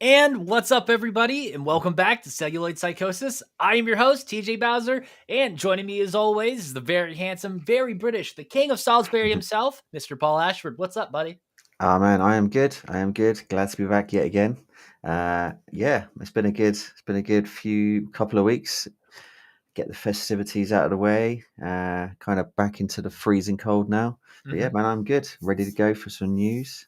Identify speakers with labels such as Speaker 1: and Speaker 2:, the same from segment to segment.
Speaker 1: And what's up, everybody, and welcome back to Celluloid Psychosis. I am your host, TJ Bowser, and joining me as always is the very handsome, very British, the king of Salisbury himself, Mr. Paul Ashford. What's up, buddy?
Speaker 2: Oh man, I am good. I am good. Glad to be back yet again. Yeah, it's been a good few couple of weeks. Get the festivities out of the way. Kind of back into the freezing cold now. But yeah, man, I'm good. Ready to go for some news.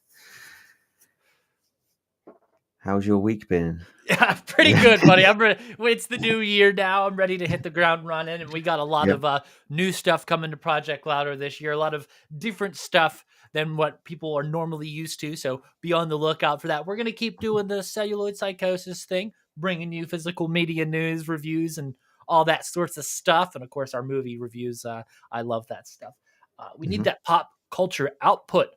Speaker 2: How's your week been?
Speaker 1: Yeah, pretty good, buddy. I'm ready. It's the new year now. I'm ready to hit the ground running, and we got a lot
Speaker 2: Yep.
Speaker 1: of new stuff coming to Project Louder this year. A lot of different stuff than what people are normally used to. So be on the lookout for that. We're gonna keep doing the Celluloid Psychosis thing, bringing you physical media news, reviews, and all that sorts of stuff. And of course, our movie reviews. I love that stuff. We need
Speaker 2: Mhm.
Speaker 1: that pop culture output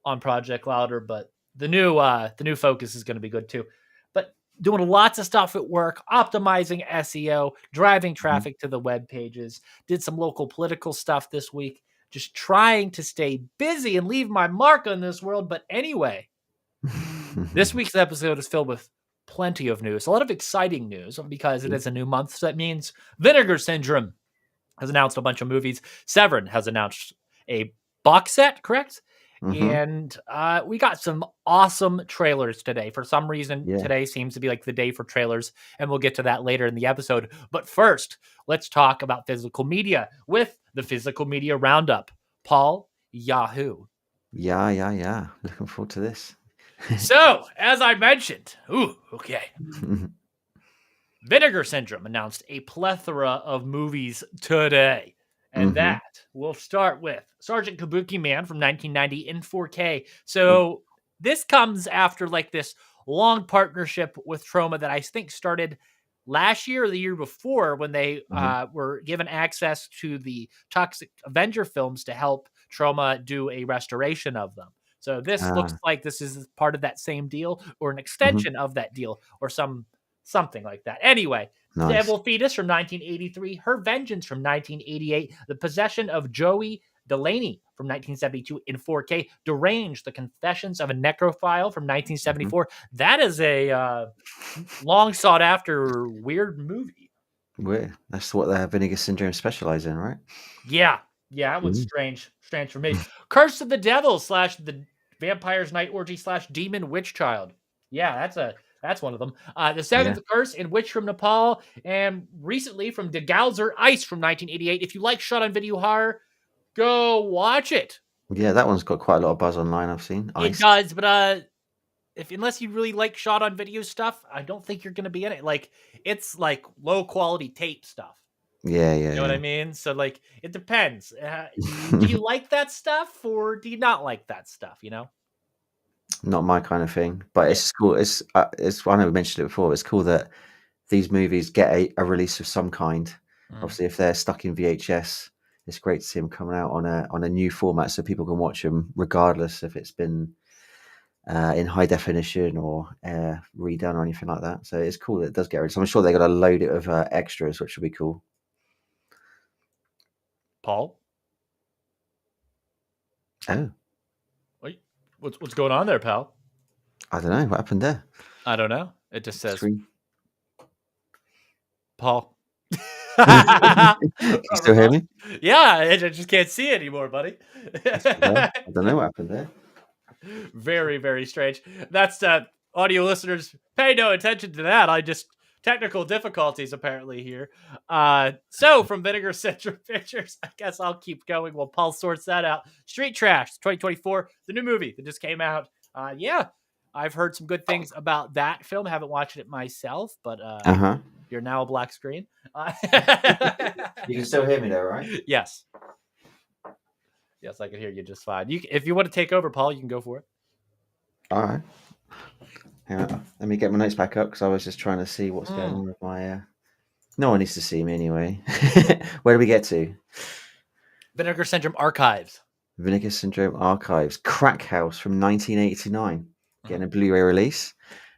Speaker 1: on Project Louder, but the new focus is going to be good too. But doing lots of stuff at work, optimizing SEO, driving traffic to the web pages, did some local political stuff this week, just trying to stay busy and leave my mark on this world. But anyway, this week's episode is filled with plenty of news, a lot of exciting news because it is a new month. So that means Vinegar Syndrome has announced a bunch of movies. Severin has announced a box set, correct?
Speaker 2: Mhm.
Speaker 1: And we got some awesome trailers today. For some reason,
Speaker 2: Yeah.
Speaker 1: today seems to be like the day for trailers, and we'll get to that later in the episode. But first, let's talk about physical media with the Physical Media Roundup. Paul, Yahoo.
Speaker 2: Yeah. Looking forward to this.
Speaker 1: So, as I mentioned, Vinegar Syndrome announced a plethora of movies today. And that we'll start with Sergeant Kabukiman from 1990 in 4K. So this comes after like this long partnership with Troma that I think started last year or the year before when they were given access to the Toxic Avenger films to help Troma do a restoration of them. So this looks like this is part of that same deal or an extension of that deal or something like that. Anyway,
Speaker 2: Nice.
Speaker 1: Devil Fetus from 1983, Her Vengeance from 1988, The Possession of Joey Delaney from 1972 in 4K, Deranged, The Confessions of a Necrophile from 1974. That is a long sought after weird movie.
Speaker 2: Weird. That's what the Vinegar Syndrome specialize in, right?
Speaker 1: Yeah, it was strange for me. Curse of the Devil / the Vampire's Night Orgy / Demon Witch Child. Yeah, that's one of them. The Seventh Curse in Witch from Nepal, and recently from De Gauser Ice from 1988. If you like shot on video horror, go watch it.
Speaker 2: Yeah, that one's got quite a lot of buzz online, I've seen.
Speaker 1: It does, but unless you really like shot on video stuff, I don't think you're gonna be in it. Like it's like low quality tape stuff.
Speaker 2: Yeah.
Speaker 1: You know what I mean? So like it depends. Do you like that stuff or do you not like that stuff? You know?
Speaker 2: Not my kind of thing, but it's cool. It's I know we mentioned it before. It's cool that these movies get a release of some kind. Obviously, if they're stuck in VHS, it's great to see them coming out on a new format so people can watch them regardless if it's been in high definition or redone or anything like that. So it's cool that it does get released. I'm sure they're going to load it with extras, which will be cool.
Speaker 1: Paul?
Speaker 2: Oh,
Speaker 1: Wait, what's going on there, pal?
Speaker 2: I don't know what happened there.
Speaker 1: I don't know. It just says
Speaker 2: Screen.
Speaker 1: Paul.
Speaker 2: You still hear me?
Speaker 1: Yeah, I just can't see it anymore, buddy.
Speaker 2: I don't know what happened there.
Speaker 1: Very, very strange. That's audio listeners, pay no attention to that. I just technical difficulties apparently here. So from Vinegar Syndrome Pictures, I guess I'll keep going while Paul sorts that out. Street Trash 2024, the new movie that just came out. Yeah, I've heard some good things about that film. I haven't watched it myself, but you're now a black screen.
Speaker 2: You can still hear me though, right?
Speaker 1: Yes. Yes, I can hear you just fine. If you want to take over, Paul, you can go for it.
Speaker 2: All right. Hang on. Let me get my notes back up because I was just trying to see what's going on with my. No one needs to see me anyway. Where do we get to?
Speaker 1: Vinegar Syndrome Archives.
Speaker 2: Vinegar Syndrome Archives. Crack House from 1989. Getting a Blu-ray release.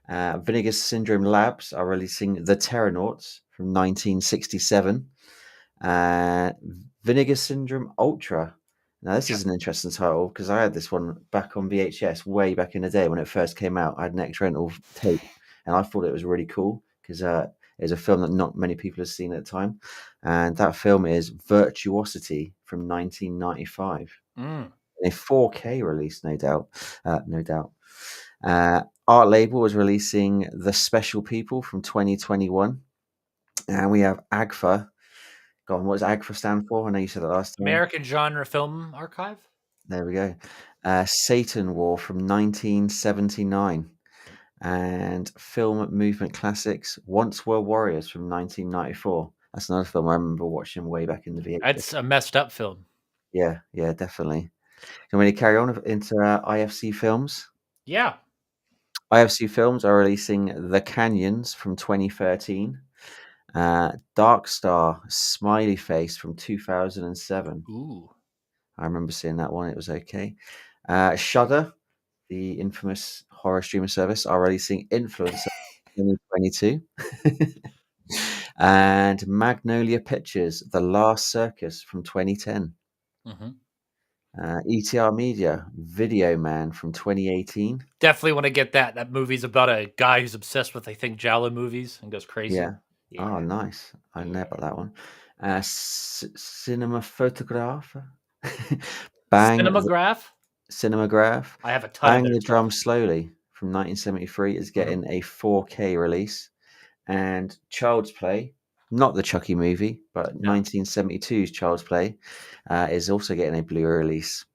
Speaker 2: Vinegar Syndrome Labs are releasing The Terranauts from 1967. Vinegar Syndrome Ultra. Now, this is an interesting title because I had this one back on VHS way back in the day when it first came out. I had an X rental tape and I thought it was really cool because it was a film that not many people have seen at the time, and that film is Virtuosity from 1995. A 4K release, no doubt, no doubt. Art Label was releasing The Special People from 2021, and we have AGFA. Go on, what does AGFA stand for? I know you said that last time.
Speaker 1: American Genre Film Archive.
Speaker 2: There we go. Satan War from 1979, and Film Movement Classics Once Were Warriors from 1994. That's another film I remember watching way back in the VHS.
Speaker 1: That's a messed up film.
Speaker 2: Yeah, definitely. Can we carry on into IFC films?
Speaker 1: Yeah.
Speaker 2: IFC Films are releasing The Canyons from 2013. Dark Star Smiley Face from 2007.
Speaker 1: Ooh.
Speaker 2: I remember seeing that one. It was okay. Shudder, the infamous horror streaming service, are releasing Influencer 2022. And Magnolia Pictures, The Last Circus from 2010. ETR Media, Video Man from 2018.
Speaker 1: Definitely want to get that. That movie's about a guy who's obsessed with, I think, Giallo movies and goes crazy.
Speaker 2: Yeah. Oh, nice. I didn't know about that one. Cinema Photograph. Cinematograph.
Speaker 1: I have a ton
Speaker 2: Bang
Speaker 1: of
Speaker 2: the Drum Slowly from 1973 is getting a 4K release. And Child's Play, not the Chucky movie, but 1972's Child's Play, is also getting a Blu-ray release.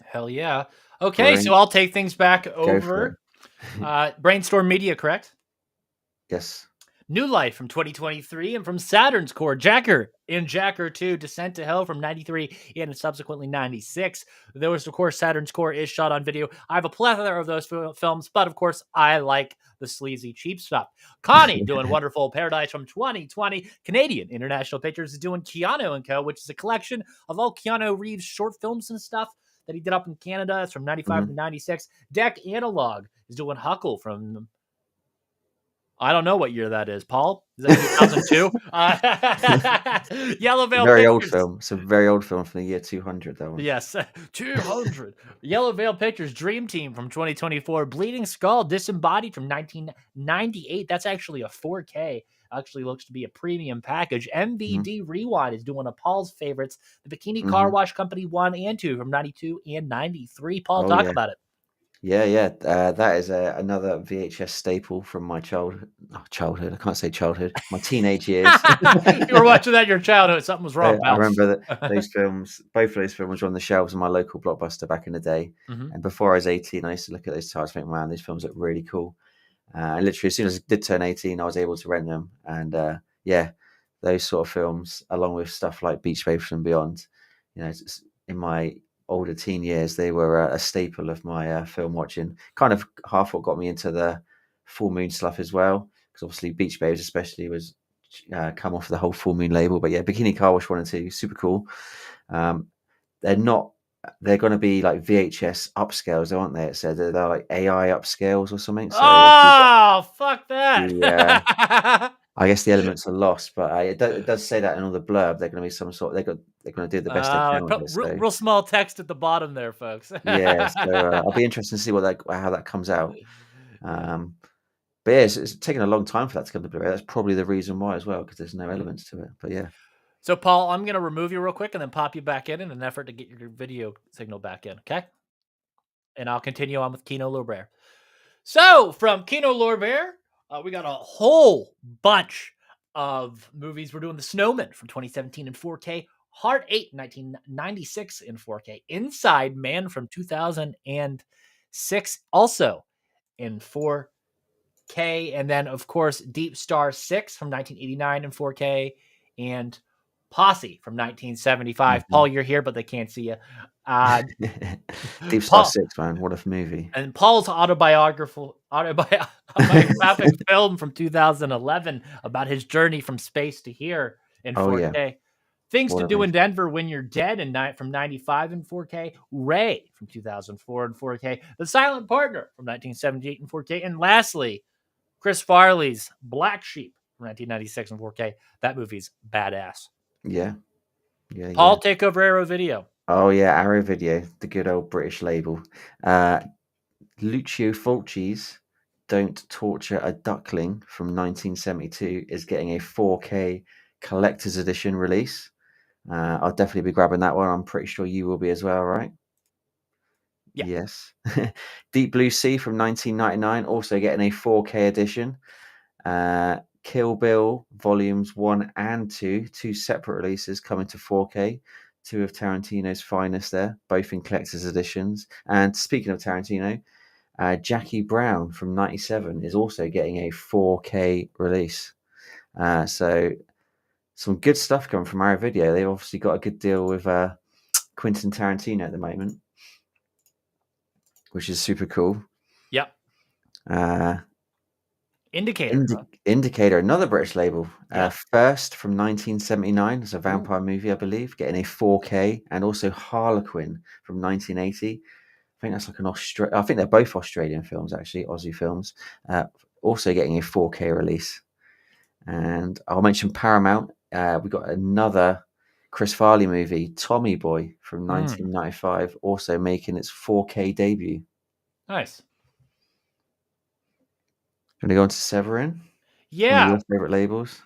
Speaker 1: Hell yeah. Okay, so I'll take things back over. Brainstorm Media, correct?
Speaker 2: Yes.
Speaker 1: New Life from 2023, and from Saturn's Core, Jacker and Jacker 2, Descent to Hell from 93 and subsequently 96. There was, of course, Saturn's Core is shot on video. I have a plethora of those films, but of course, I like the sleazy, cheap stuff. Connie doing Wonderful Paradise from 2020. Canadian International Pictures is doing Keanu & Co., which is a collection of all Keanu Reeves short films and stuff that he did up in Canada. It's from 95 to 96. Deck Analog is doing Huckle from... I don't know what year that is, Paul. Is that 2002? Yellow Veil
Speaker 2: very
Speaker 1: Pictures.
Speaker 2: Old film. It's a very old film from the year 200, that one.
Speaker 1: Yes, 200. Yellow Veil Pictures, Dream Team from 2024. Bleeding Skull, Disembodied from 1998. That's actually a 4K. Actually looks to be a premium package. MVD Rewind is doing a Paul's favorites. The Bikini Car Wash Company 1 and 2 from 92 and 93. Paul, talk about it.
Speaker 2: Yeah. That is another VHS staple from my childhood. I can't say childhood. My teenage years.
Speaker 1: You were watching that in your childhood. Something was wrong.
Speaker 2: I remember that those films, both of those films, were on the shelves of my local Blockbuster back in the day. And before I was 18, I used to look at those titles and think, man, these films look really cool. And literally, as soon as I did turn 18, I was able to rent them. And those sort of films, along with stuff like Beach Babes and Beyond, in my older teen years, they were a staple of my film watching. Kind of half what got me into the Full Moon stuff as well, because obviously Beach Babes especially was come off the whole Full Moon label. But yeah, Bikini Car Wash 1 and 2, super cool. They're going to be like VHS upscales, aren't they? It said they're like AI upscales or something. So
Speaker 1: fuck that.
Speaker 2: Yeah. I guess the elements are lost, but it does say that in all the blurb. They're going to be some sort. They're going to do the best they can.
Speaker 1: Real small text at the bottom there, folks.
Speaker 2: Yeah, so I'll be interested to see how that comes out. But yeah, it's taken a long time for that to come to Blu-ray. That's probably the reason why as well, because there's no elements to it. But yeah.
Speaker 1: So Paul, I'm going to remove you real quick and then pop you back in an effort to get your video signal back in. Okay. And I'll continue on with Kino Lorber. So from Kino Lorber, we got a whole bunch of movies. We're doing The Snowman from 2017 in 4K, Heart 8, 1996 in 4K, Inside Man from 2006, also in 4K, and then, of course, Deep Star 6 from 1989 in 4K, and Posse from 1975. Paul, you're here, but they can't see you.
Speaker 2: Deep Star 6, man, what a movie!
Speaker 1: And Paul's autobiographic film from 2011 about his journey from space to here in 4K. Yeah. Things to Do in Denver When You're Dead from 95 in 4K. Ray from 2004 in 4K. The Silent Partner from 1978 in 4K. And lastly, Chris Farley's Black Sheep from 1996 in 4K. That movie's badass.
Speaker 2: Yeah.
Speaker 1: Paul, take over Arrow Video.
Speaker 2: Oh, yeah, Arrow Video, the good old British label. Lucio Fulci's Don't Torture a Duckling from 1972 is getting a 4K collector's edition release. I'll definitely be grabbing that one. I'm pretty sure you will be as well, right?
Speaker 1: Yeah.
Speaker 2: Yes. Deep Blue Sea from 1999, also getting a 4K edition. Kill Bill Volumes 1 and 2, two separate releases coming to 4K. Two of Tarantino's finest there, both in collector's editions. And speaking of Tarantino, Jackie Brown from 97 is also getting a 4K release. So some good stuff coming from our video. They've obviously got a good deal with Quentin Tarantino at the moment, which is super cool.
Speaker 1: Yep. Indicator.
Speaker 2: Indicator, another British label.
Speaker 1: Yep.
Speaker 2: First from 1979, it's a vampire movie, I believe, getting a 4K, and also Harlequin from 1980. I think that's like an I think they're both Australian films, actually, Aussie films. Also getting a 4K release. And I'll mention Paramount. We got another Chris Farley movie, Tommy Boy from 1995, also making its 4K debut.
Speaker 1: Nice.
Speaker 2: Going to go on to Severin.
Speaker 1: Yeah.
Speaker 2: One of your favorite labels.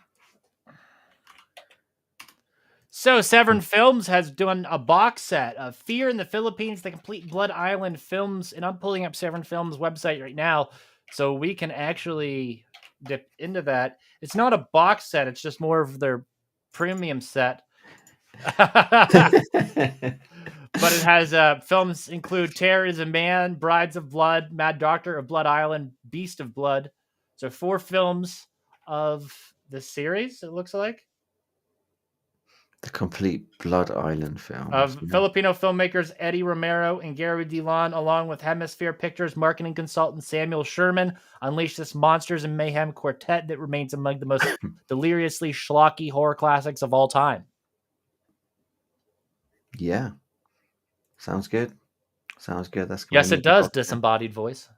Speaker 1: So Severin Films has done a box set of Fear in the Philippines, the complete Blood Island films, and I'm pulling up Severin Films' website right now so we can actually dip into that. It's not a box set, it's just more of their premium set. But it has films include Terror is a Man, Brides of Blood, Mad Doctor of Blood Island, Beast of Blood. So 4 films of the series, it looks like.
Speaker 2: The complete Blood Island film.
Speaker 1: Of Filipino filmmakers Eddie Romero and Gary DeLon, along with Hemisphere Pictures marketing consultant Samuel Sherman, unleash this monsters and mayhem quartet that remains among the most deliriously schlocky horror classics of all time.
Speaker 2: Yeah. Sounds good. Sounds good. That's
Speaker 1: yes, it does. Disembodied voice.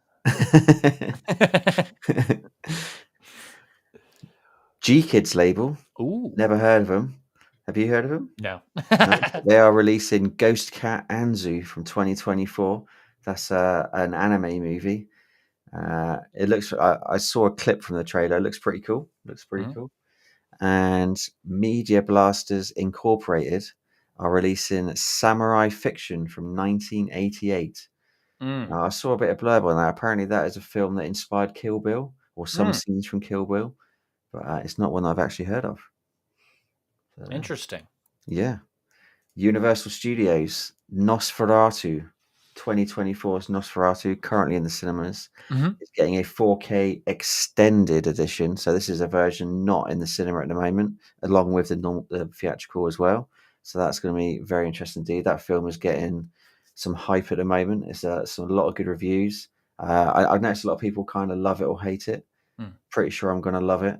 Speaker 2: G Kids label.
Speaker 1: Ooh.
Speaker 2: Never heard of them. Have you heard of them?
Speaker 1: No.
Speaker 2: No? They are releasing Ghost Cat Anzu from 2024. That's an anime movie. It looks. I saw a clip from the trailer. It looks pretty cool. Cool. And Media Blasters Incorporated are releasing Samurai Fiction from 1988. I saw a bit of blurb on that. Apparently, that is a film that inspired Kill Bill, or some scenes from Kill Bill, but it's not one I've actually heard of. So,
Speaker 1: interesting.
Speaker 2: Yeah. Universal Studios Nosferatu 2024's Nosferatu, currently in the cinemas. It's getting a 4K extended edition. So this is a version not in the cinema at the moment, along with the theatrical as well. So that's going to be very interesting indeed. That film is getting some hype at the moment. It's a lot of good reviews. I've noticed a lot of people kind of love it or hate it. Pretty sure I'm going to love it.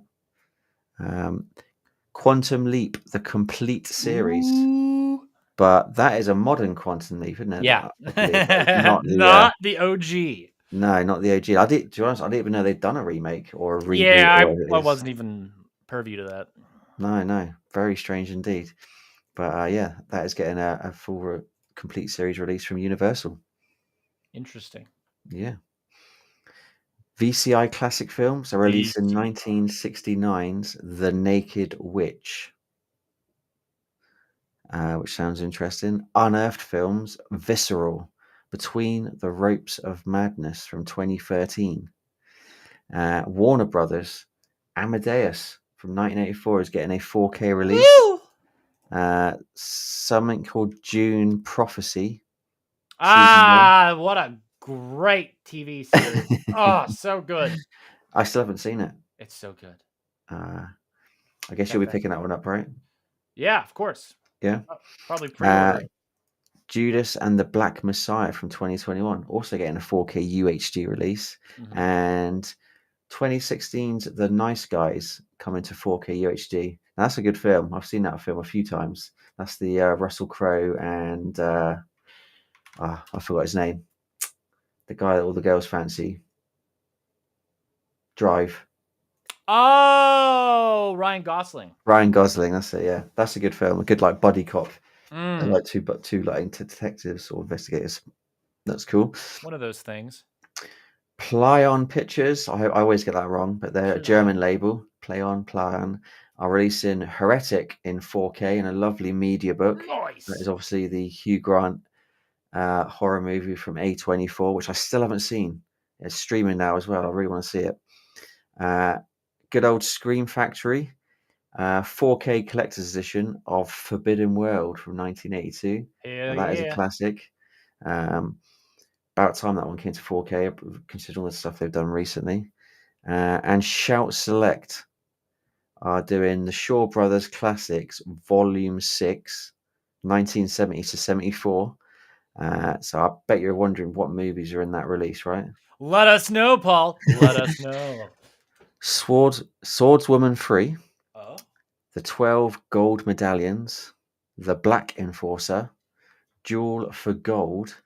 Speaker 2: Quantum Leap, the complete series.
Speaker 1: Ooh.
Speaker 2: But that is a modern Quantum Leap, isn't it?
Speaker 1: Yeah.
Speaker 2: Not
Speaker 1: the OG.
Speaker 2: No, not the OG. To be honest, I didn't even know they'd done a remake or a reboot.
Speaker 1: Yeah, I wasn't even purview to that.
Speaker 2: No. Very strange indeed. But yeah, that is getting a full complete series release from Universal.
Speaker 1: Interesting.
Speaker 2: Yeah. VCI Classic Films are releasing 1969's The Naked Witch. Which sounds interesting. Unearthed Films, Visceral, Between the Ropes of Madness from 2013. Warner Brothers, Amadeus from 1984 is getting a 4K release. Something called June Prophecy.
Speaker 1: What a great TV series. Oh, so good.
Speaker 2: I still haven't seen it.
Speaker 1: It's so good.
Speaker 2: I guess you'll be picking that one up, right?
Speaker 1: Yeah, of course.
Speaker 2: Yeah.
Speaker 1: Probably pre-ordering.
Speaker 2: Judas and the Black Messiah from 2021, also getting a 4K UHD release. And 2016's The Nice Guys coming to 4K UHD. Now, that's a good film. I've seen that film a few times. That's the Russell Crowe and I forgot his name. The guy that all the girls fancy. Drive.
Speaker 1: Oh, Ryan Gosling.
Speaker 2: That's it. Yeah, that's a good film. A good like buddy cop. Like two like detectives or investigators. That's cool.
Speaker 1: One of those things.
Speaker 2: Plyon Pictures, I always get that wrong, but they're a German label. Plyon are releasing Heretic in 4K in a lovely media book. That is
Speaker 1: Nice.
Speaker 2: obviously the Hugh Grant horror movie from A24, which I still haven't seen. It's streaming now as well. I really want to see it. Good old Scream Factory, 4K collector's edition of Forbidden World from 1982.
Speaker 1: Hell
Speaker 2: That is a
Speaker 1: yeah.
Speaker 2: classic. About time that one came to 4K, considering all the stuff they've done recently. And Shout Select are doing the Shaw Brothers Classics Volume 6, 1970 to 74. So I bet you're wondering what movies are in that release, right?
Speaker 1: Let us know, Paul. Let us know.
Speaker 2: Swordswoman 3,
Speaker 1: Oh.
Speaker 2: The 12 Gold Medallions, The Black Enforcer, Duel for Gold,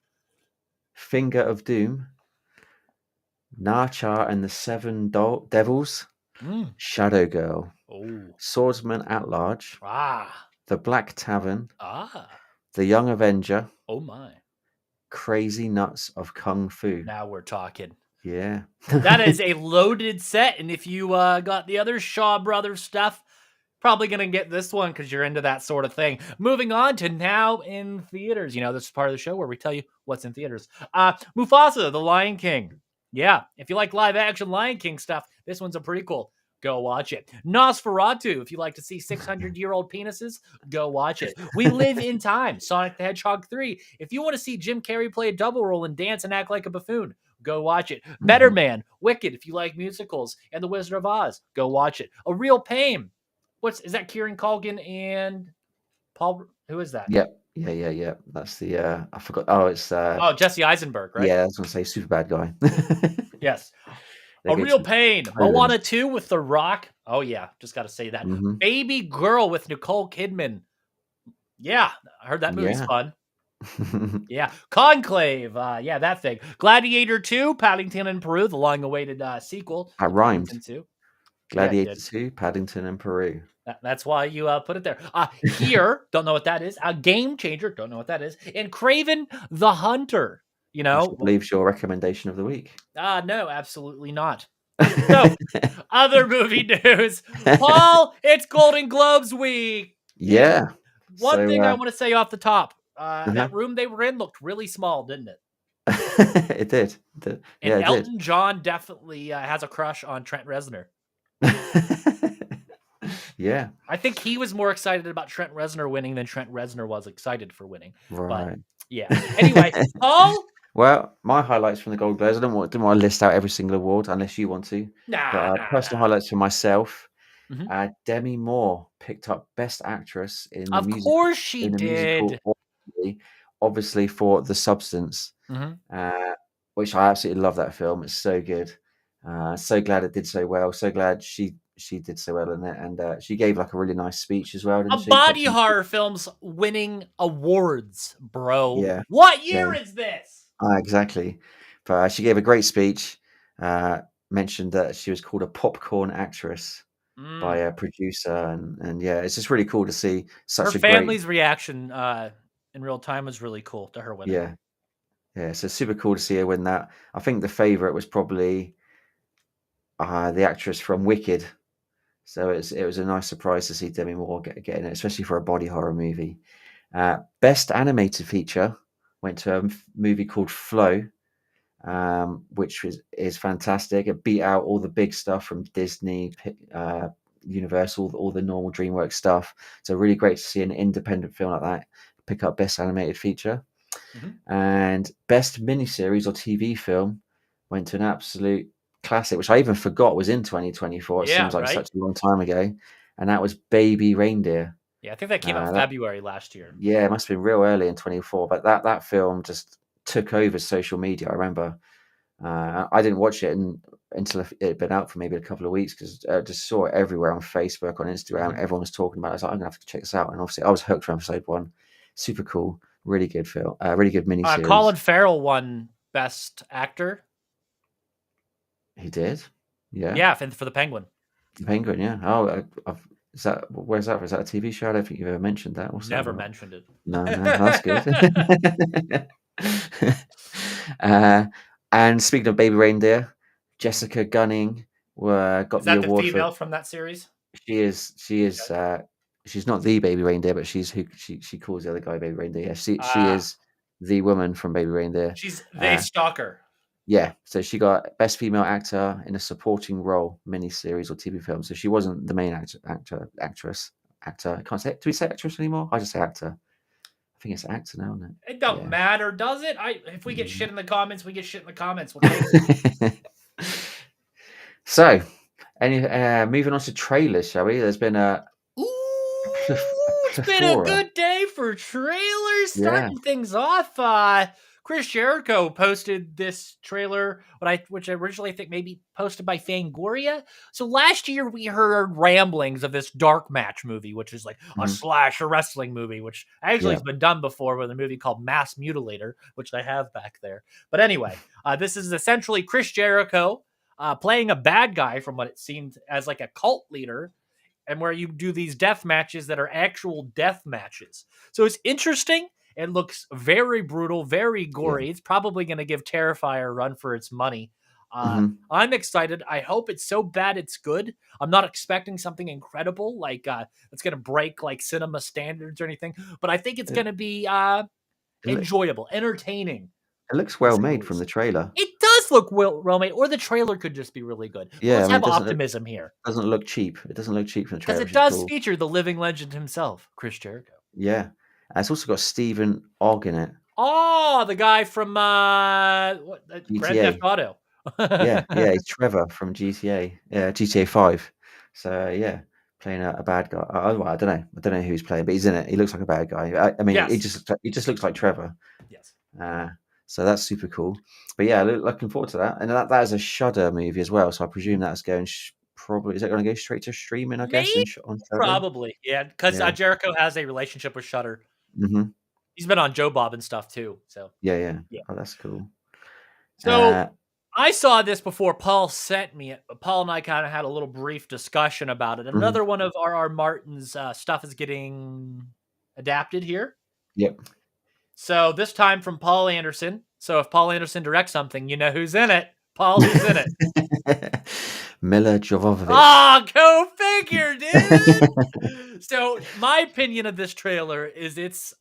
Speaker 2: Finger of Doom, Narchar and the Seven Devils, Shadow Girl, Swordsman at Large, The Black Tavern, The Young Avenger,
Speaker 1: Oh my.
Speaker 2: Crazy Nuts of Kung Fu.
Speaker 1: Now we're talking.
Speaker 2: Yeah.
Speaker 1: That is a loaded set, and if you got the other Shaw Brothers stuff, probably going to get this one because you're into that sort of thing. Moving on to now in theaters. You know, this is part of the show where we tell you what's in theaters. Mufasa, The Lion King. Yeah, if you like live action Lion King stuff, this one's a prequel. Go watch it. Nosferatu, if you like to see 600-year-old penises, go watch it. We Live in Time, Sonic the Hedgehog 3. If you want to see Jim Carrey play a double role and dance and act like a buffoon, go watch it. Better Man, Wicked, if you like musicals, and The Wizard of Oz, go watch it. A Real Pain. Is that Kieran Culkin and Paul? Who is that?
Speaker 2: Yep. Yeah. That's the I forgot. Oh, it's
Speaker 1: Jesse Eisenberg, right?
Speaker 2: Yeah, I was gonna say super bad guy.
Speaker 1: Yes. A Real Pain. Moana 2 with The Rock. Oh yeah, just got to say that. Baby Girl with Nicole Kidman. Yeah, I heard that movie's fun. Yeah. Conclave. Yeah, that thing. Gladiator 2, Paddington in Peru, the long-awaited sequel.
Speaker 2: That rhymed.
Speaker 1: 2.
Speaker 2: Gladiator 2, Paddington in Peru.
Speaker 1: That's why you put it there. Here, don't know what that is. A Game Changer, don't know what that is. And Craven the Hunter. You know,
Speaker 2: which I believe's your recommendation of the week.
Speaker 1: No, absolutely not. So, other movie news. Paul, it's Golden Globes week.
Speaker 2: Yeah.
Speaker 1: One thing I want to say off the top. That room they were in looked really small, didn't it?
Speaker 2: It did.
Speaker 1: And Elton John definitely has a crush on Trent Reznor.
Speaker 2: Yeah.
Speaker 1: I think he was more excited about Trent Reznor winning than Trent Reznor was excited for winning.
Speaker 2: Right.
Speaker 1: But, yeah. Anyway, Paul?
Speaker 2: Well, my highlights from the Golden Globes, I didn't want to list out every single award unless you want to. Personal highlights for myself. Demi Moore picked up Best Actress in the musical.
Speaker 1: Of course she did.
Speaker 2: Obviously for The Substance, which I absolutely love that film. It's so good. So glad it did so well. So glad she did so well in it, and she gave like a really nice speech as well. Didn't she?
Speaker 1: Body horror films winning awards, bro.
Speaker 2: Yeah.
Speaker 1: What year is this?
Speaker 2: Exactly. But she gave a great speech. Mentioned that she was called a popcorn actress by a producer, and yeah, it's just really cool to see such
Speaker 1: her family's reaction in real time was really cool to her winning.
Speaker 2: Yeah. So super cool to see her win that. I think the favorite was probably the actress from Wicked. So it was a nice surprise to see Demi Moore getting it, especially for a body horror movie. Best animated feature went to a movie called Flow, which is fantastic. It beat out all the big stuff from Disney, Universal, all the normal DreamWorks stuff. So really great to see an independent film like that pick up Best Animated Feature. And Best Miniseries or TV Film went to an absolute classic, which I even forgot was in 2024. It seems like such a long time ago. And that was Baby Reindeer.
Speaker 1: Yeah, I think that came out February last year.
Speaker 2: Yeah, it must have been real early in 24. But that film just took over social media. I remember I didn't watch it until it had been out for maybe a couple of weeks because I just saw it everywhere on Facebook, on Instagram. Everyone was talking about it. I was like, I'm going to have to check this out. And obviously I was hooked from episode 1. Super cool. Really good film. Really good miniseries.
Speaker 1: Colin Farrell won Best Actor.
Speaker 2: He did? Yeah.
Speaker 1: Yeah, for The Penguin.
Speaker 2: The Penguin, yeah. Oh, where's that? Is that a TV show? I don't think you've ever mentioned that.
Speaker 1: Never mentioned it.
Speaker 2: No, that's good. And speaking of Baby Reindeer, Jessica Gunning got
Speaker 1: Is
Speaker 2: the
Speaker 1: that the
Speaker 2: award for.
Speaker 1: female from that series?
Speaker 2: She is. She is.
Speaker 1: Okay.
Speaker 2: She's not the Baby Reindeer, but she's who she calls the other guy Baby Reindeer. Yeah, she
Speaker 1: Ah,
Speaker 2: is the woman from Baby Reindeer.
Speaker 1: she's the
Speaker 2: Uh,
Speaker 1: stalker.
Speaker 2: yeah, so she got Best Female Actor in a Supporting Role, miniseries or TV film. So she wasn't the main actress. Actor. I can't say. Do we say actress anymore? I just say actor. I think it's actor now, isn't
Speaker 1: It
Speaker 2: it?
Speaker 1: don't
Speaker 2: Yeah.
Speaker 1: matter, does it? If we get
Speaker 2: Mm.
Speaker 1: shit in the comments, we get shit in the comments. We'll take it.
Speaker 2: So, moving on to trailers, shall we? There's been a
Speaker 1: It's been a
Speaker 2: plethora.
Speaker 1: good day for trailers.
Speaker 2: Yeah.
Speaker 1: Starting things off, Chris Jericho posted this trailer, which I originally think maybe posted by Fangoria. So last year we heard ramblings of this dark match movie, which is like a
Speaker 2: Mhm.
Speaker 1: slasher wrestling movie, which actually
Speaker 2: Yeah.
Speaker 1: has been done before with a movie called Mass Mutilator, which I have back there. But anyway, this is essentially Chris Jericho playing a bad guy from what it seemed as like a cult leader, and where you do these death matches that are actual death matches. So it's interesting. It looks very brutal, very
Speaker 2: Yeah.
Speaker 1: gory. It's probably going to give Terrifier a run for its money.
Speaker 2: Mhm.
Speaker 1: I'm excited. I hope it's so bad it's good. I'm not expecting something incredible like it's going to break like cinema standards or anything, but I think it's
Speaker 2: It
Speaker 1: going to be
Speaker 2: it loo
Speaker 1: enjoyable, entertaining,
Speaker 2: it looks
Speaker 1: to
Speaker 2: well
Speaker 1: say the
Speaker 2: made from the
Speaker 1: least.
Speaker 2: trailer.
Speaker 1: It does look well made, or the trailer could just be really good. But
Speaker 2: Yeah, I
Speaker 1: let's
Speaker 2: mean, it
Speaker 1: have optimism here.
Speaker 2: doesn't look cheap. It doesn't look cheap from the
Speaker 1: Because
Speaker 2: trailer,
Speaker 1: it
Speaker 2: which is
Speaker 1: does
Speaker 2: cool.
Speaker 1: feature the living legend himself, Chris Jericho.
Speaker 2: Yeah. And it's also got Stephen Ogg in it.
Speaker 1: Oh, the guy from Grand Theft
Speaker 2: GTA.
Speaker 1: Auto.
Speaker 2: Yeah, he's Trevor from GTA. Yeah, GTA 5. So, yeah, playing a bad guy. Well, I don't know. I don't know who he's playing, but he's in it. He looks like a bad guy. I mean,
Speaker 1: Yes.
Speaker 2: he just looks like Trevor.
Speaker 1: Yes.
Speaker 2: So that's super cool. But yeah, looking forward to that. And that is a Shudder movie as well. So I presume that's going probably is that going to go straight to streaming? I guess
Speaker 1: Maybe,
Speaker 2: on Shudder.
Speaker 1: probably. Yeah, because
Speaker 2: Yeah.
Speaker 1: Jericho has a relationship with Shudder.
Speaker 2: Hmm.
Speaker 1: He's been on Joe Bob and stuff too. So
Speaker 2: Yeah, yeah.
Speaker 1: yeah.
Speaker 2: Oh, that's cool.
Speaker 1: So I saw this before Paul sent me it, but Paul and I kind of had a little brief discussion about it. And
Speaker 2: Mhm.
Speaker 1: another one of R.R. Martin's stuff is getting adapted here.
Speaker 2: Yep.
Speaker 1: So this time from Paul Anderson. So if Paul Anderson directs something, you know who's in it. Paul, who's in it?
Speaker 2: Mila Jovovich.
Speaker 1: Ah, go figure, dude. So my opinion of this trailer is it's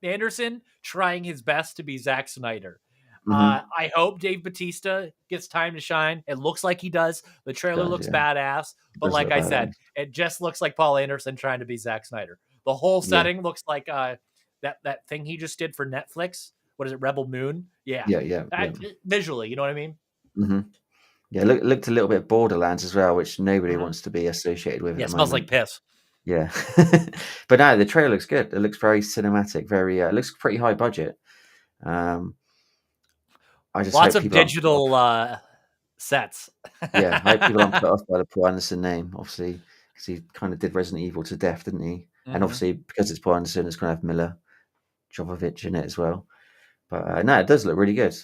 Speaker 1: Anderson trying his best to be Zack Snyder.
Speaker 2: Mhm.
Speaker 1: I hope Dave Bautista gets time to shine. It looks like he does. The trailer
Speaker 2: Does,
Speaker 1: looks
Speaker 2: yeah.
Speaker 1: badass, but
Speaker 2: Does
Speaker 1: like
Speaker 2: look
Speaker 1: I
Speaker 2: badass.
Speaker 1: said, it just looks like Paul Anderson trying to be Zack Snyder. The whole
Speaker 2: Yeah.
Speaker 1: setting looks like that thing he just did for Netflix. What is it, Rebel Moon? Yeah.
Speaker 2: Yeah.
Speaker 1: Visually, you know what I mean?
Speaker 2: Mhm. Yeah, looked a little bit Borderlands as well, which nobody
Speaker 1: Mhm.
Speaker 2: wants to be associated with
Speaker 1: Yeah,
Speaker 2: at
Speaker 1: it
Speaker 2: the
Speaker 1: smells like
Speaker 2: moment.
Speaker 1: piss.
Speaker 2: Yeah. But no, the trailer looks good. It looks very cinematic, very it looks pretty high budget. I just
Speaker 1: Lots
Speaker 2: hope
Speaker 1: of
Speaker 2: people aren't put off.
Speaker 1: digital sets.
Speaker 2: Yeah, I hope people aren't put off by the Paul Anderson name, obviously, because he kind of did Resident Evil to death, didn't he? And
Speaker 1: Mhm.
Speaker 2: obviously, because it's Paul Anderson, it's going to have Mila Jovovich in it as well. But no, it does look really good.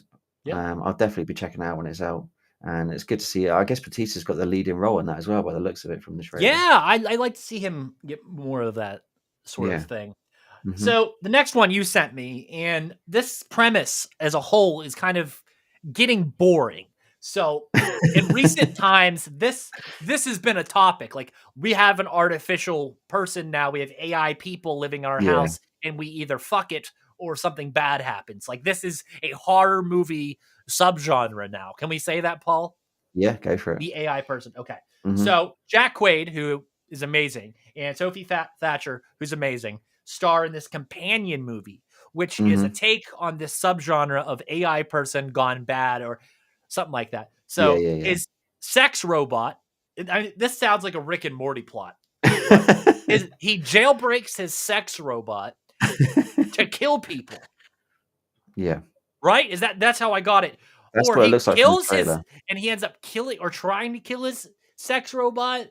Speaker 1: Yep.
Speaker 2: I'll definitely be checking it out when it's out. And it's good to see. I guess Batista's got the leading role in that as well, by the looks of it from the trailer.
Speaker 1: Yeah, I like to see him get more of that sort of
Speaker 2: Yeah.
Speaker 1: thing.
Speaker 2: Hmm.
Speaker 1: So the next one you sent me, and this premise as a whole is kind of getting boring. So in recent times, this has been a topic. Like we have an artificial person now. We have AI people living in our
Speaker 2: Yeah.
Speaker 1: house, and we either fuck it or something bad happens. Like this is a horror movie subgenre now. Can we say that, Paul?
Speaker 2: Yeah, go for it.
Speaker 1: The AI person. Okay.
Speaker 2: Hmm.
Speaker 1: So Jack Quaid, who is amazing, and Sophie Thatcher, who's amazing, star in this companion movie, which is a
Speaker 2: Hmm.
Speaker 1: take on this subgenre of AI person gone bad or something like that.
Speaker 2: Yeah,
Speaker 1: So
Speaker 2: yeah,
Speaker 1: his sex robot, this sounds like a Rick and Morty plot.
Speaker 2: yeah.
Speaker 1: He jailbreaks his sex robot to kill people.
Speaker 2: Yeah.
Speaker 1: Right? That's how I got it.
Speaker 2: That's
Speaker 1: Or
Speaker 2: what it
Speaker 1: he
Speaker 2: looks like from the
Speaker 1: kills
Speaker 2: trailer.
Speaker 1: and he ends up killing or trying to kill his sex robot,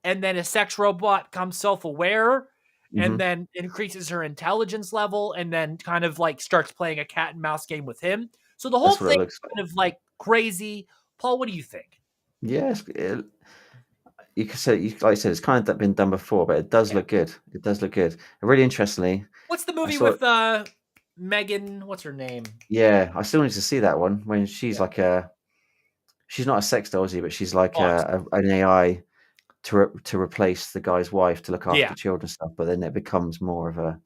Speaker 1: and then his sex robot comes self-aware and
Speaker 2: Hmm.
Speaker 1: then increases her intelligence level and then kind of like starts playing a cat and mouse game with him. So the whole
Speaker 2: That's what it
Speaker 1: thing
Speaker 2: looks
Speaker 1: is
Speaker 2: like.
Speaker 1: kind of like crazy. Paul, what do you think?
Speaker 2: Yes, you could say, like I said, it's kind of been done before, but it does
Speaker 1: Yeah.
Speaker 2: look good. It does look good. And really interestingly,
Speaker 1: What's the
Speaker 2: I
Speaker 1: movie
Speaker 2: saw
Speaker 1: with Megan. What's her name?
Speaker 2: Yeah, I still need to see that one when she's
Speaker 1: Yeah.
Speaker 2: like she's not a sex doll, is she? But she's like
Speaker 1: Oh,
Speaker 2: an AI to replace the guy's wife to look after
Speaker 1: yeah.
Speaker 2: the children and stuff. But then it becomes more of a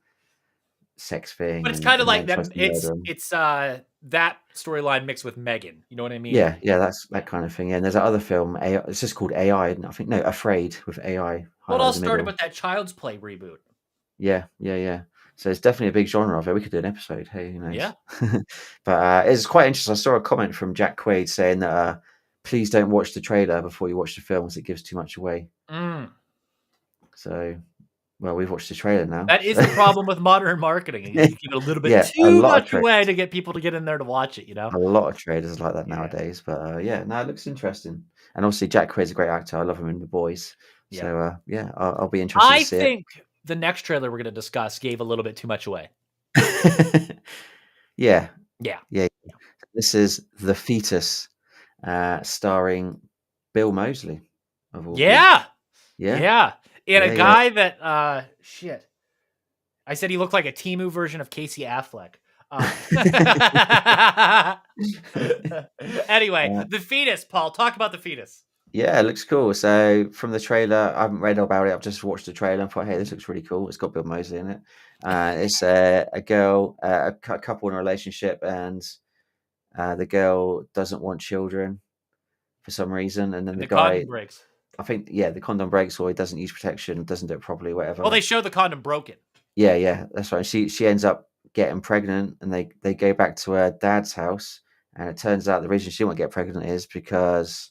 Speaker 2: sex
Speaker 1: But
Speaker 2: thing,
Speaker 1: it's kind of
Speaker 2: and
Speaker 1: like
Speaker 2: then tries
Speaker 1: them.
Speaker 2: to murder him.
Speaker 1: It's that storyline mixed with Megan. You know what I mean?
Speaker 2: Yeah, yeah, that's
Speaker 1: Yeah.
Speaker 2: that kind of thing. Yeah, and there's that other film. AI, it's just called AI. I think no, Afraid with AI
Speaker 1: Well, it
Speaker 2: highlighted
Speaker 1: all
Speaker 2: in the
Speaker 1: started
Speaker 2: middle.
Speaker 1: with that Child's Play reboot.
Speaker 2: Yeah, yeah, yeah. So it's definitely a big genre of it. We could do an episode. Hey, who knows?
Speaker 1: Yeah.
Speaker 2: But it's quite interesting. I saw a comment from Jack Quaid saying that please don't watch the trailer before you watch the film, as it gives too much away.
Speaker 1: Mm.
Speaker 2: So, well, we've watched the trailer now.
Speaker 1: That is the problem with modern marketing. You give it a little bit
Speaker 2: Yeah, a
Speaker 1: too
Speaker 2: lot of
Speaker 1: much away
Speaker 2: trailers.
Speaker 1: to get people to get in there to watch it.
Speaker 2: A lot of trailers like that
Speaker 1: Yeah.
Speaker 2: nowadays. But yeah, no, it looks interesting. And obviously, Jack Quaid's a great actor. I love him in The Boys.
Speaker 1: Yeah.
Speaker 2: So yeah, I'll be interested to
Speaker 1: I
Speaker 2: see it.
Speaker 1: think the next trailer we're going to discuss gave a little bit too much away.
Speaker 2: Yeah,
Speaker 1: Yeah.
Speaker 2: yeah. This is The Fetus, starring Bill Moseley, of all people.
Speaker 1: Yeah.
Speaker 2: Yeah,
Speaker 1: Yeah. And a
Speaker 2: yeah, yeah.
Speaker 1: guy that, shit. I said he looked like a Temu version of Casey Affleck. Anyway,
Speaker 2: Uh,
Speaker 1: The Fetus, Paul. Talk about The Fetus.
Speaker 2: yeah, it looks cool. So from the trailer, I haven't read about it. I've just watched the trailer and thought, hey, this looks really cool. It's got Bill Moseley in it. It's a girl, a couple in a relationship, and the girl doesn't want children for some reason, and then
Speaker 1: And
Speaker 2: the
Speaker 1: the condom
Speaker 2: guy,
Speaker 1: breaks.
Speaker 2: I think, yeah, the condom breaks or he doesn't use protection, doesn't do it properly,
Speaker 1: Well, they
Speaker 2: whatever.
Speaker 1: show the condom broken.
Speaker 2: Yeah, yeah, that's right. She ends up getting pregnant, and they go back to her dad's house, and it turns out the reason she won't get pregnant is because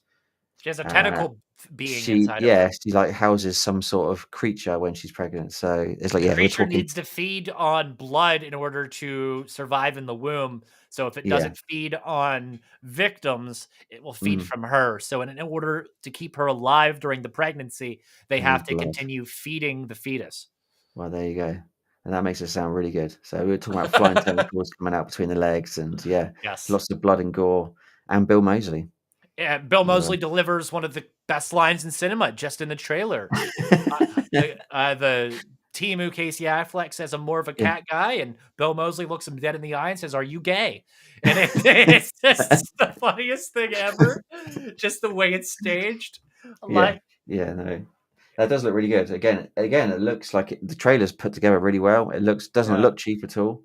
Speaker 1: She has a
Speaker 2: uh,
Speaker 1: tentacle being inside of her.
Speaker 2: she like houses some sort of creature when she's pregnant. So it's like,
Speaker 1: The
Speaker 2: yeah, we're
Speaker 1: creature
Speaker 2: talking,
Speaker 1: needs to feed on blood in order to survive in the womb. So if it
Speaker 2: yeah,
Speaker 1: doesn't feed on victims, it will feed
Speaker 2: mm,
Speaker 1: from her. So in order to keep her alive during the pregnancy, they
Speaker 2: they
Speaker 1: have
Speaker 2: need
Speaker 1: to
Speaker 2: blood.
Speaker 1: continue feeding the fetus.
Speaker 2: Well, there you go, and that makes it sound really good. So we were talking about flying tentacles coming out between the legs, and yeah,
Speaker 1: Yes.
Speaker 2: lots of blood and gore, and Bill Moseley.
Speaker 1: Yeah, Bill
Speaker 2: So,
Speaker 1: Moseley delivers one of the best lines in cinema just in the trailer. The Timu Casey Affleck says, "I'm more of a
Speaker 2: yeah,
Speaker 1: cat guy," and Bill Moseley looks him dead in the eye and says, "Are you gay?" And it's just the funniest thing ever. Just the way it's staged.
Speaker 2: yeah,
Speaker 1: Like,
Speaker 2: yeah. No, that does look really good. Again, it looks like the trailer's put together really well. It doesn't
Speaker 1: yeah,
Speaker 2: look cheap at all.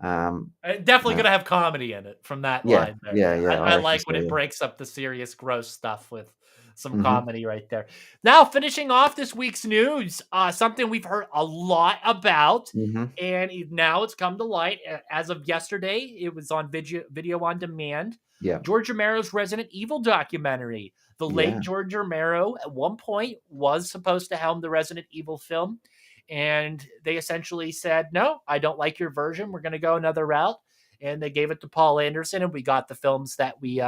Speaker 1: definitely
Speaker 2: Uh,
Speaker 1: gonna have comedy in it from that
Speaker 2: yeah,
Speaker 1: line there.
Speaker 2: yeah,
Speaker 1: Yeah,
Speaker 2: yeah. I
Speaker 1: I
Speaker 2: reckon
Speaker 1: like when
Speaker 2: so.
Speaker 1: it
Speaker 2: Yeah.
Speaker 1: breaks up the serious, gross stuff with some
Speaker 2: Hmm.
Speaker 1: comedy right there. Now, finishing off this week's news, something we've heard a lot about,
Speaker 2: Hmm.
Speaker 1: and now it's come to light. As of yesterday, it was on video on demand.
Speaker 2: Yeah,
Speaker 1: George Romero's Resident Evil documentary. The late
Speaker 2: yeah,
Speaker 1: George Romero, at one point, was supposed to helm the Resident Evil film, and they essentially said, "No, I don't like your version. We're going to go another route." And they gave it to Paul Anderson, and we got the films that we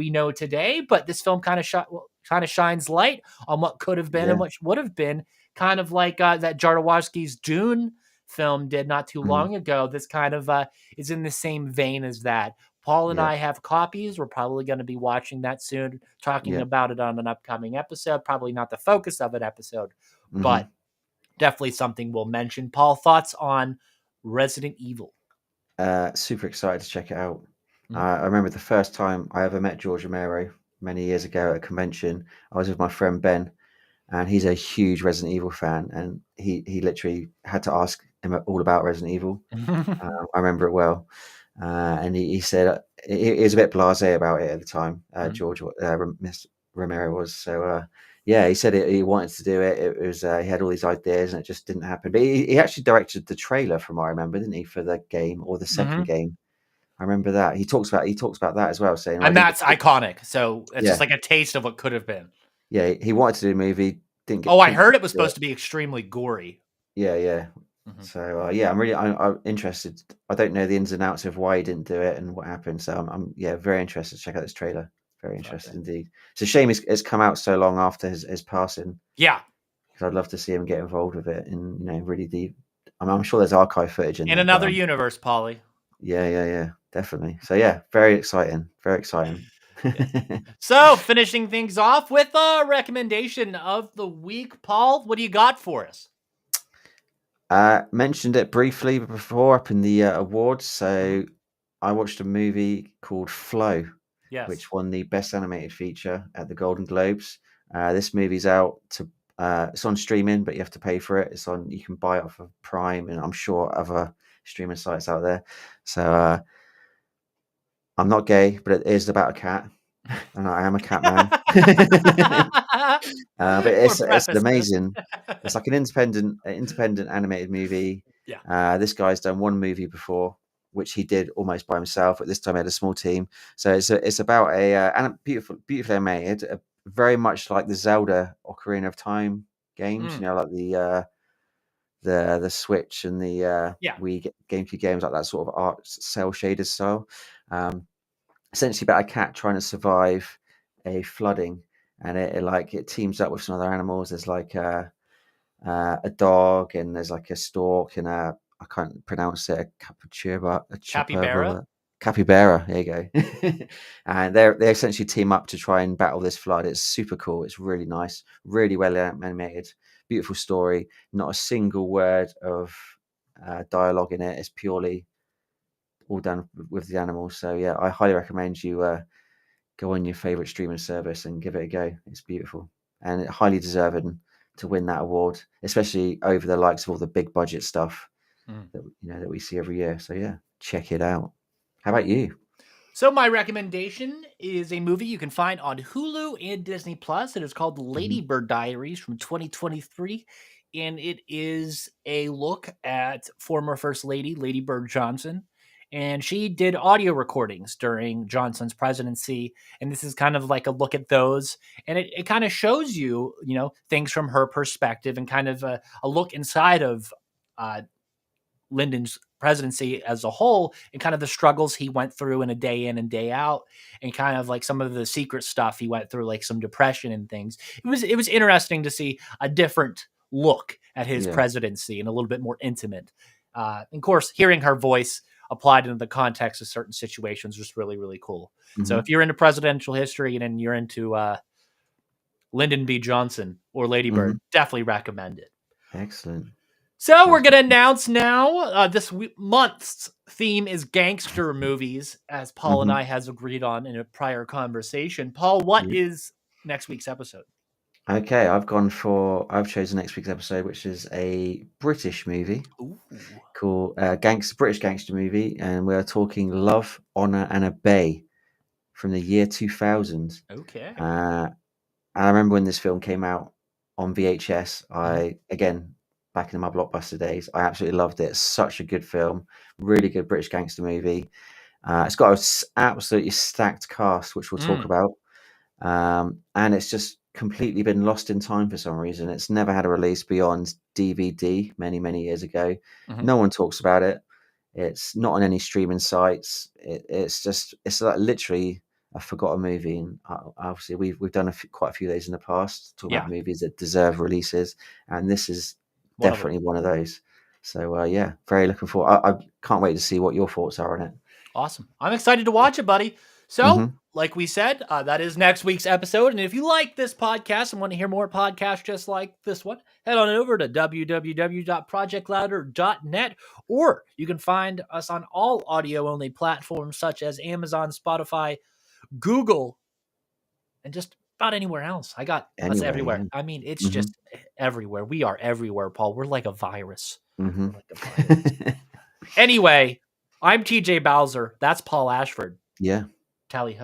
Speaker 1: know today. But this film kind of shines light on what could have been and
Speaker 2: yeah.
Speaker 1: what would have been, kind of like that Jodorowsky's Dune film did not too
Speaker 2: Mm,
Speaker 1: long ago. This kind of is in the same vein as that. Paul and
Speaker 2: yeah,
Speaker 1: I have copies. We're probably going to be watching that soon, talking
Speaker 2: yeah.
Speaker 1: about it on an upcoming episode. Probably not the focus of an episode, but
Speaker 2: Hmm.
Speaker 1: definitely something we'll mention. Paul, thoughts on Resident Evil?
Speaker 2: Super excited to check it out.
Speaker 1: Mm.
Speaker 2: I remember the first time I ever met George Romero many years ago at a convention. I was with my friend Ben, and he's a huge Resident Evil fan, and he literally had to ask him all about Resident Evil. I remember it well, and he said he was a bit blasé about it at the time.
Speaker 1: Mhm.
Speaker 2: George, Mr. Romero was so. Yeah, he said he wanted to do it. It was he had all these ideas, and it just didn't happen. But he actually directed the trailer, from what I remember, didn't he, for the game or the second
Speaker 1: Mhm.
Speaker 2: game? I remember that he talks about that as well, saying, "I
Speaker 1: And
Speaker 2: didn't
Speaker 1: that's
Speaker 2: get."
Speaker 1: iconic. So it's
Speaker 2: Yeah,
Speaker 1: just like a taste of what could have been.
Speaker 2: yeah, he wanted to do a movie, didn't
Speaker 1: Oh,
Speaker 2: get
Speaker 1: I
Speaker 2: couldn't
Speaker 1: heard it was
Speaker 2: do
Speaker 1: supposed
Speaker 2: it.
Speaker 1: to be extremely gory.
Speaker 2: Yeah, yeah.
Speaker 1: Mhm.
Speaker 2: So yeah, I'm interested. I don't know the ins and outs of why he didn't do it and what happened. So I'm yeah, very interested to check out this trailer. Very interested
Speaker 1: Okay.
Speaker 2: indeed. It's a shame it's come out so long after his passing,
Speaker 1: Yeah.
Speaker 2: because I'd love to see him get involved with it and really deep. I'm sure there's archive footage in
Speaker 1: In
Speaker 2: there, but
Speaker 1: another universe, Polly.
Speaker 2: yeah, yeah, yeah, definitely. So yeah, very exciting, very exciting.
Speaker 1: Yeah. So finishing things off with a recommendation of the week, Paul. What do you got for us?
Speaker 2: Mentioned it briefly before up in the awards. So I watched a movie called Flow,
Speaker 1: Yes.
Speaker 2: which won the Best Animated Feature at the Golden Globes. This movie's out to. It's on streaming, but you have to pay for it. It's on. You can buy it off of Prime, and I'm sure other streaming sites out there. So I'm not gay, but it is about a cat, and I am a cat man. But
Speaker 1: Or
Speaker 2: it's an
Speaker 1: preface this.
Speaker 2: amazing. It's like an independent animated movie.
Speaker 1: Yeah.
Speaker 2: This guy's done one movie before, which he did almost by himself. But this time he had a small team. So it's about and beautifully animated, very much like the Zelda Ocarina of Time games. You know, like the Switch and the
Speaker 1: Yeah.
Speaker 2: Wii GameCube games, like that sort of art cell shaded style. Essentially about a cat trying to survive a flooding, and it teams up with some other animals. There's like a dog, and there's like a stork, and I can't pronounce it,
Speaker 1: Capybara.
Speaker 2: capybara. There you go. And they essentially team up to try and battle this flood. It's super cool. It's really nice, really well animated, beautiful story. Not a single word of dialogue in it. It's purely all done with the animals. So yeah, I highly recommend you go on your favorite streaming service and give it a go. It's beautiful and highly deserving to win that award, especially over the likes of all the big budget stuff that we see every year. So yeah, check it out. How about you?
Speaker 1: So my recommendation is a movie you can find on Hulu and Disney Plus. It is called Lady Bird Diaries from 2023, and it is a look at former First Lady Lady Bird Johnson. And she did audio recordings during Johnson's presidency, and this is kind of like a look at those. And it kind of shows you, things from her perspective, and kind of a look inside of Lyndon's presidency as a whole, and kind of the struggles he went through in a day in and day out, and kind of like some of the secret stuff he went through, like some depression and things. It was interesting to see a different look at his
Speaker 2: Yeah.
Speaker 1: presidency and a little bit more intimate. Of course, hearing her voice applied into the context of certain situations was really, really cool. So if you're into presidential history and you're into Lyndon B. Johnson or Lady Bird, definitely recommend it.
Speaker 2: Excellent.
Speaker 1: So we're going to announce now this month's theme is gangster movies, as Paul and I has agreed on in a prior conversation. Paul, what is next week's episode?
Speaker 2: Okay, I've chosen next week's episode, which is a British movie called British gangster movie, and we're talking Love, Honor and Obey from the year 2000.
Speaker 1: Okay.
Speaker 2: I remember when this film came out on VHS. Again, back in my Blockbuster days, I absolutely loved it. It's such a good film, really good British gangster movie. It's got an absolutely stacked cast, which we'll talk about. And it's just completely been lost in time for some reason. It's never had a release beyond DVD many, many years ago. No one talks about it. It's not on any streaming sites. It's like literally a forgotten movie. And obviously, we've done quite a few of those in the past, talking about movies that deserve releases, and this is definitely one of those. So yeah, very looking forward. I can't wait to see what your thoughts are on it.
Speaker 1: Awesome. I'm excited to watch it, buddy. So, like we said, that is next week's episode. And if you like this podcast and want to hear more podcasts just like this one, head on over to www.projectlouder.net, or you can find us on all audio-only platforms such as Amazon, Spotify, Google, and just about anywhere else. I got us everywhere. Yeah. I mean, it's just everywhere. We are everywhere, Paul. We're like a virus. We're like a virus. Anyway, I'm TJ Bowser. That's Paul Ashford.
Speaker 2: Yeah.
Speaker 1: Tally ho.